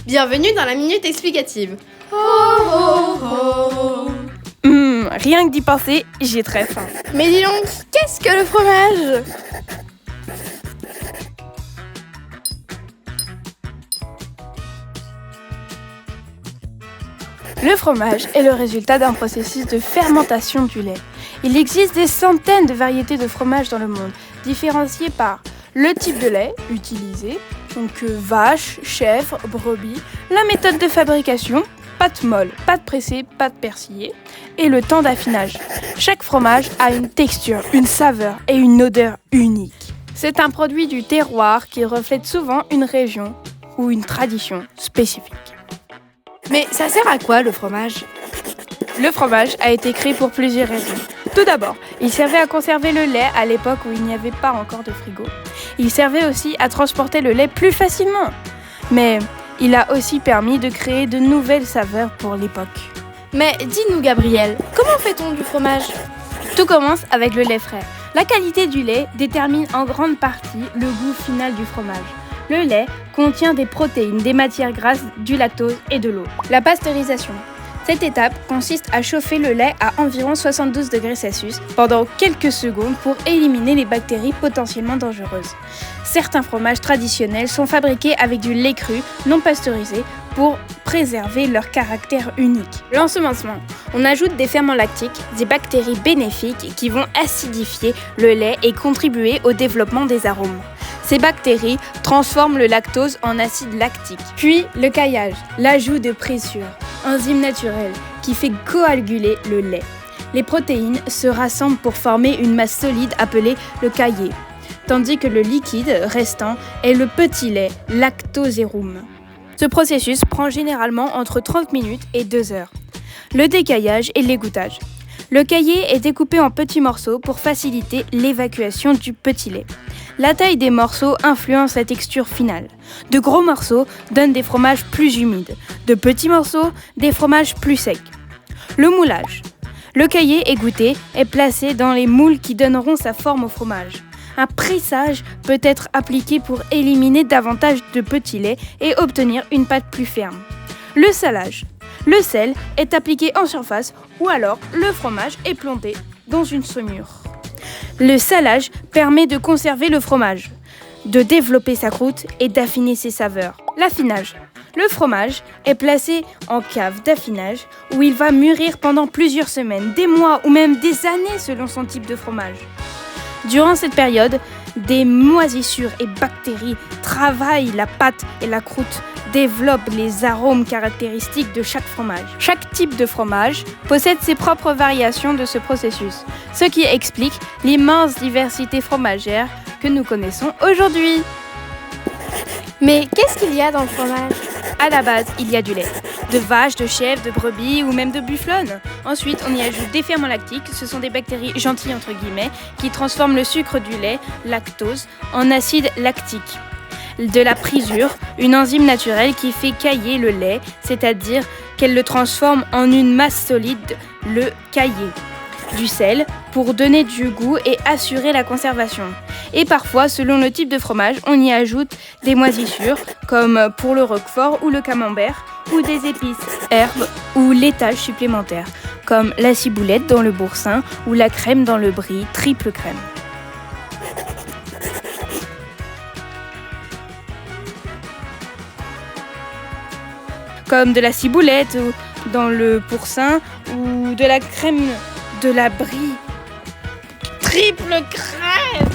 Bienvenue dans la Minute Explicative. Rien que d'y penser, j'ai très faim. Mais dis donc, qu'est-ce que le fromage ? Le fromage est le résultat d'un processus de fermentation du lait. Il existe des centaines de variétés de fromage dans le monde, différenciées par le type de lait utilisé, donc vache, chèvre, brebis, la méthode de fabrication, pâte molle, pâte pressée, pâte persillée, et le temps d'affinage. Chaque fromage a une texture, une saveur et une odeur unique. C'est un produit du terroir qui reflète souvent une région ou une tradition spécifique. Mais ça sert à quoi le fromage ? Le fromage a été créé pour plusieurs raisons. Tout d'abord, il servait à conserver le lait à l'époque où il n'y avait pas encore de frigo. Il servait aussi à transporter le lait plus facilement. Mais il a aussi permis de créer de nouvelles saveurs pour l'époque. Mais dis-nous Gabriel, comment fait-on du fromage ? Tout commence avec le lait frais. La qualité du lait détermine en grande partie le goût final du fromage. Le lait contient des protéines, des matières grasses, du lactose et de l'eau. La pasteurisation. Cette étape consiste à chauffer le lait à environ 72 degrés Celsius pendant quelques secondes pour éliminer les bactéries potentiellement dangereuses. Certains fromages traditionnels sont fabriqués avec du lait cru non pasteurisé pour préserver leur caractère unique. L'ensemencement. On ajoute des ferments lactiques, des bactéries bénéfiques qui vont acidifier le lait et contribuer au développement des arômes. Ces bactéries transforment le lactose en acide lactique. Puis le caillage, l'ajout de présure, enzyme naturelle qui fait coaguler le lait. Les protéines se rassemblent pour former une masse solide appelée le caillé, tandis que le liquide restant est le petit lait, lactosérum. Ce processus prend généralement entre 30 minutes et 2 heures. Le décaillage et l'égouttage. Le caillé est découpé en petits morceaux pour faciliter l'évacuation du petit lait. La taille des morceaux influence la texture finale. De gros morceaux donnent des fromages plus humides. De petits morceaux, des fromages plus secs. Le moulage. Le caillé égoutté est placé dans les moules qui donneront sa forme au fromage. Un pressage peut être appliqué pour éliminer davantage de petits laits et obtenir une pâte plus ferme. Le salage. Le sel est appliqué en surface ou alors le fromage est planté dans une saumure. Le salage permet de conserver le fromage, de développer sa croûte et d'affiner ses saveurs. L'affinage. Le fromage est placé en cave d'affinage où il va mûrir pendant plusieurs semaines, des mois ou même des années selon son type de fromage. Durant cette période, des moisissures et bactéries travaillent la pâte et la croûte, développent les arômes caractéristiques de chaque fromage. Chaque type de fromage possède ses propres variations de ce processus, ce qui explique l'immense diversité fromagère que nous connaissons aujourd'hui. Mais qu'est-ce qu'il y a dans le fromage ? À la base, il y a du lait, de vache, de chèvre, de brebis ou même de bufflonne. Ensuite, on y ajoute des ferments lactiques, ce sont des bactéries gentilles entre guillemets, qui transforment le sucre du lait, lactose, en acide lactique. De la présure, une enzyme naturelle qui fait cailler le lait, c'est-à-dire qu'elle le transforme en une masse solide, le caillé. Du sel, pour donner du goût et assurer la conservation. Et parfois, selon le type de fromage, on y ajoute des moisissures, comme pour le roquefort ou le camembert, ou des épices, herbes ou laitage supplémentaire, comme la ciboulette dans le boursin ou la crème dans le brie, triple crème. Comme de la ciboulette dans le boursin ou de la crème de la brie, triple crème.